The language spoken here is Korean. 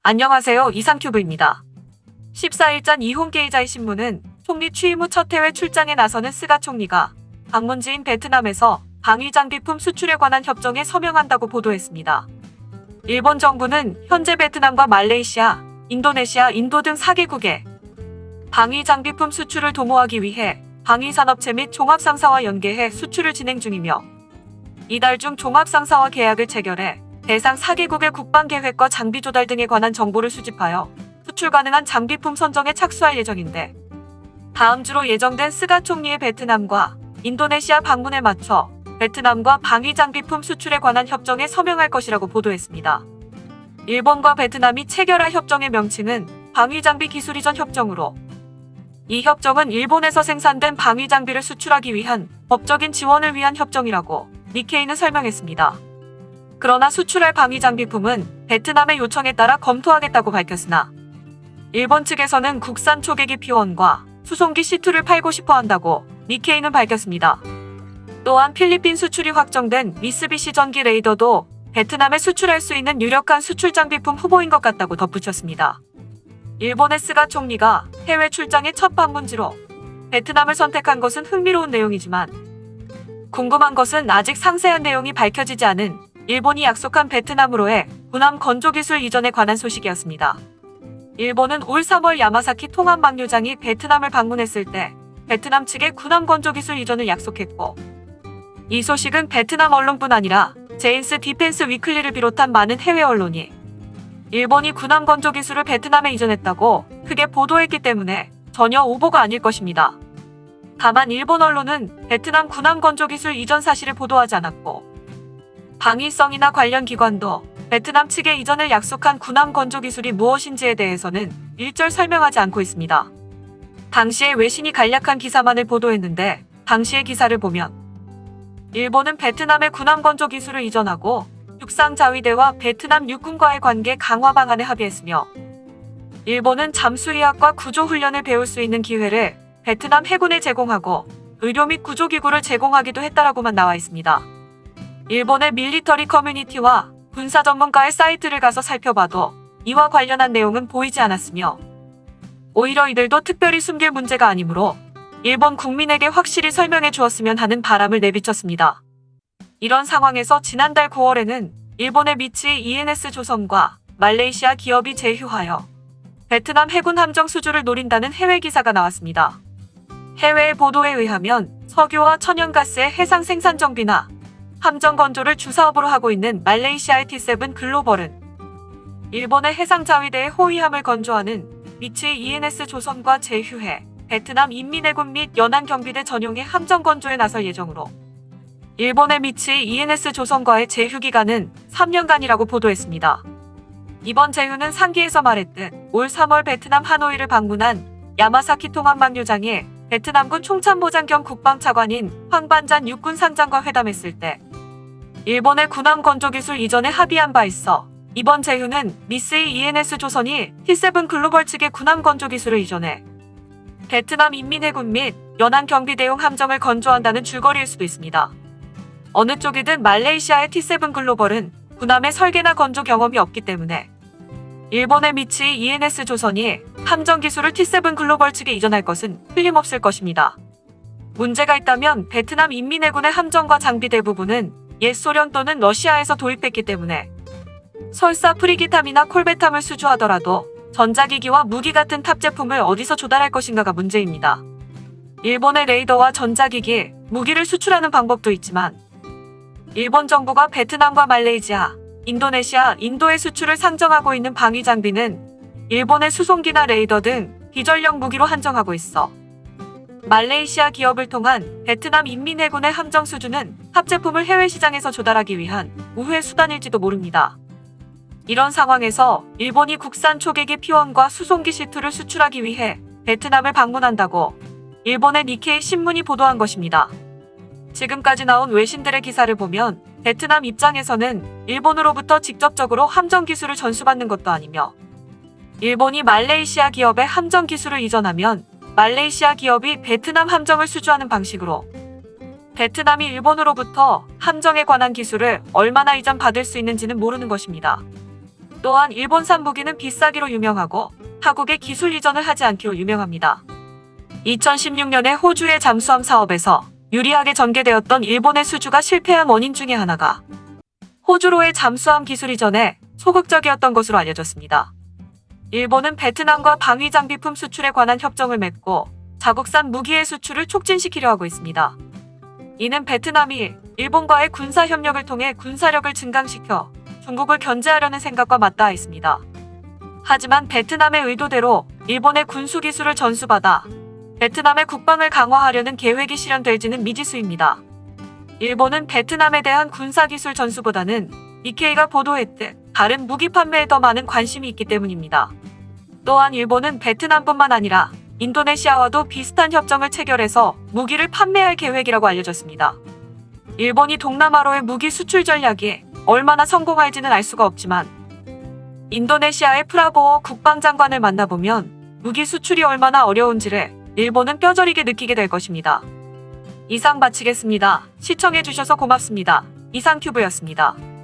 안녕하세요. 이상큐브입니다. 14일전 이홍게이자이 신문은 총리 취임 후 첫 해외 출장에 나서는 스가 총리가 방문지인 베트남에서 방위 장비품 수출에 관한 협정에 서명한다고 보도했습니다. 일본 정부는 현재 베트남과 말레이시아, 인도네시아, 인도 등 4개국에 방위 장비품 수출을 도모하기 위해 방위산업체 및 종합상사와 연계해 수출을 진행 중이며 이달 중 종합상사와 계약을 체결해 대상 4개국의 국방계획과 장비 조달 등에 관한 정보를 수집하여 수출 가능한 장비품 선정에 착수할 예정인데 다음 주로 예정된 스가 총리의 베트남과 인도네시아 방문에 맞춰 베트남과 방위 장비품 수출에 관한 협정에 서명할 것이라고 보도했습니다. 일본과 베트남이 체결할 협정의 명칭은 방위 장비 기술 이전 협정으로 이 협정은 일본에서 생산된 방위 장비를 수출하기 위한 법적인 지원을 위한 협정이라고 니케이는 설명했습니다. 그러나 수출할 방위 장비품은 베트남의 요청에 따라 검토하겠다고 밝혔으나 일본 측에서는 국산 초계기 P1과 수송기 C2를 팔고 싶어 한다고 니케이는 밝혔습니다. 또한 필리핀 수출이 확정된 미쓰비시 전기 레이더도 베트남에 수출할 수 있는 유력한 수출 장비품 후보인 것 같다고 덧붙였습니다. 일본의 스가 총리가 해외 출장의 첫 방문지로 베트남을 선택한 것은 흥미로운 내용이지만 궁금한 것은 아직 상세한 내용이 밝혀지지 않은 일본이 약속한 베트남으로의 군함 건조기술 이전에 관한 소식이었습니다. 일본은 올 3월 야마사키 통합 막류장이 베트남을 방문했을 때 베트남 측에 군함 건조기술 이전을 약속했고 이 소식은 베트남 언론뿐 아니라 제인스 디펜스 위클리를 비롯한 많은 해외 언론이 일본이 군함 건조기술을 베트남에 이전했다고 크게 보도했기 때문에 전혀 오보가 아닐 것입니다. 다만 일본 언론은 베트남 군함 건조기술 이전 사실을 보도하지 않았고 방위성이나 관련 기관도 베트남 측에 이전을 약속한 군함 건조 기술이 무엇인지에 대해서는 일절 설명하지 않고 있습니다. 당시에 외신이 간략한 기사만을 보도했는데 당시의 기사를 보면 일본은 베트남의 군함 건조 기술을 이전하고 육상자위대와 베트남 육군과의 관계 강화 방안에 합의했으며 일본은 잠수의학과 구조훈련을 배울 수 있는 기회를 베트남 해군에 제공하고 의료 및 구조기구를 제공하기도 했다라고만 나와 있습니다. 일본의 밀리터리 커뮤니티와 군사 전문가의 사이트를 가서 살펴봐도 이와 관련한 내용은 보이지 않았으며 오히려 이들도 특별히 숨길 문제가 아니므로 일본 국민에게 확실히 설명해 주었으면 하는 바람을 내비쳤습니다. 이런 상황에서 지난달 9월에는 일본의 미츠이 ENS 조선과 말레이시아 기업이 제휴하여 베트남 해군 함정 수주를 노린다는 해외 기사가 나왔습니다. 해외의 보도에 의하면 석유와 천연가스의 해상 생산 정비나 함정 건조를 주사업으로 하고 있는 말레이시아의 T7 글로벌은 일본의 해상자위대의 호위함을 건조하는 미츠이 ENS 조선과 제휴해 베트남 인민해군 및 연안경비대 전용의 함정 건조에 나설 예정으로 일본의 미츠이 ENS 조선과의 제휴 기간은 3년간이라고 보도했습니다. 이번 제휴는 상기에서 말했듯 올 3월 베트남 하노이를 방문한 야마사키 통합 막류장에 베트남군 총참모장 겸 국방차관인 황반잔 육군 상장과 회담했을 때 일본의 군함 건조기술 이전에 합의한 바 있어 이번 제휴는 미쓰이 ENS 조선이 T7 글로벌 측의 군함 건조기술을 이전해 베트남 인민해군 및 연안경비대용 함정을 건조한다는 줄거리일 수도 있습니다. 어느 쪽이든 말레이시아의 T7 글로벌은 군함의 설계나 건조 경험이 없기 때문에 일본의 미츠이 ENS 조선이 함정 기술을 T7 글로벌 측에 이전할 것은 틀림없을 것입니다. 문제가 있다면 베트남 인민해군의 함정과 장비 대부분은 옛 소련 또는 러시아에서 도입했기 때문에 설사 프리기탐이나 콜베탐을 수주하더라도 전자기기와 무기 같은 탑 제품을 어디서 조달할 것인가가 문제입니다. 일본의 레이더와 전자기기, 무기를 수출하는 방법도 있지만 일본 정부가 베트남과 말레이시아, 인도네시아, 인도의 수출을 상정하고 있는 방위 장비는 일본의 수송기나 레이더 등 비전력 무기로 한정하고 있어 말레이시아 기업을 통한 베트남 인민해군의 함정 수주는 탑 제품을 해외 시장에서 조달하기 위한 우회 수단일지도 모릅니다. 이런 상황에서 일본이 국산 초계기 P1과 수송기 C2를 수출하기 위해 베트남을 방문한다고 일본의 니케이 신문이 보도한 것입니다. 지금까지 나온 외신들의 기사를 보면 베트남 입장에서는 일본으로부터 직접적으로 함정 기술을 전수받는 것도 아니며 일본이 말레이시아 기업의 함정 기술을 이전하면 말레이시아 기업이 베트남 함정을 수주하는 방식으로 베트남이 일본으로부터 함정에 관한 기술을 얼마나 이전받을 수 있는지는 모르는 것입니다. 또한 일본산 무기는 비싸기로 유명하고 타국의 기술 이전을 하지 않기로 유명합니다. 2016년에 호주의 잠수함 사업에서 유리하게 전개되었던 일본의 수주가 실패한 원인 중에 하나가 호주로의 잠수함 기술 이전에 소극적이었던 것으로 알려졌습니다. 일본은 베트남과 방위 장비품 수출에 관한 협정을 맺고 자국산 무기의 수출을 촉진시키려 하고 있습니다. 이는 베트남이 일본과의 군사 협력을 통해 군사력을 증강시켜 중국을 견제하려는 생각과 맞닿아 있습니다. 하지만 베트남의 의도대로 일본의 군수 기술을 전수받아 베트남의 국방을 강화하려는 계획이 실현될지는 미지수입니다. 일본은 베트남에 대한 군사기술 전수보다는 니케이가 보도했듯 다른 무기 판매에 더 많은 관심이 있기 때문입니다. 또한 일본은 베트남뿐만 아니라 인도네시아와도 비슷한 협정을 체결해서 무기를 판매할 계획이라고 알려졌습니다. 일본이 동남아로의 무기 수출 전략이 얼마나 성공할지는 알 수가 없지만 인도네시아의 프라보오 국방장관을 만나보면 무기 수출이 얼마나 어려운지를 일본은 뼈저리게 느끼게 될 것입니다. 이상 마치겠습니다. 시청해주셔서 고맙습니다. 이상큐브였습니다.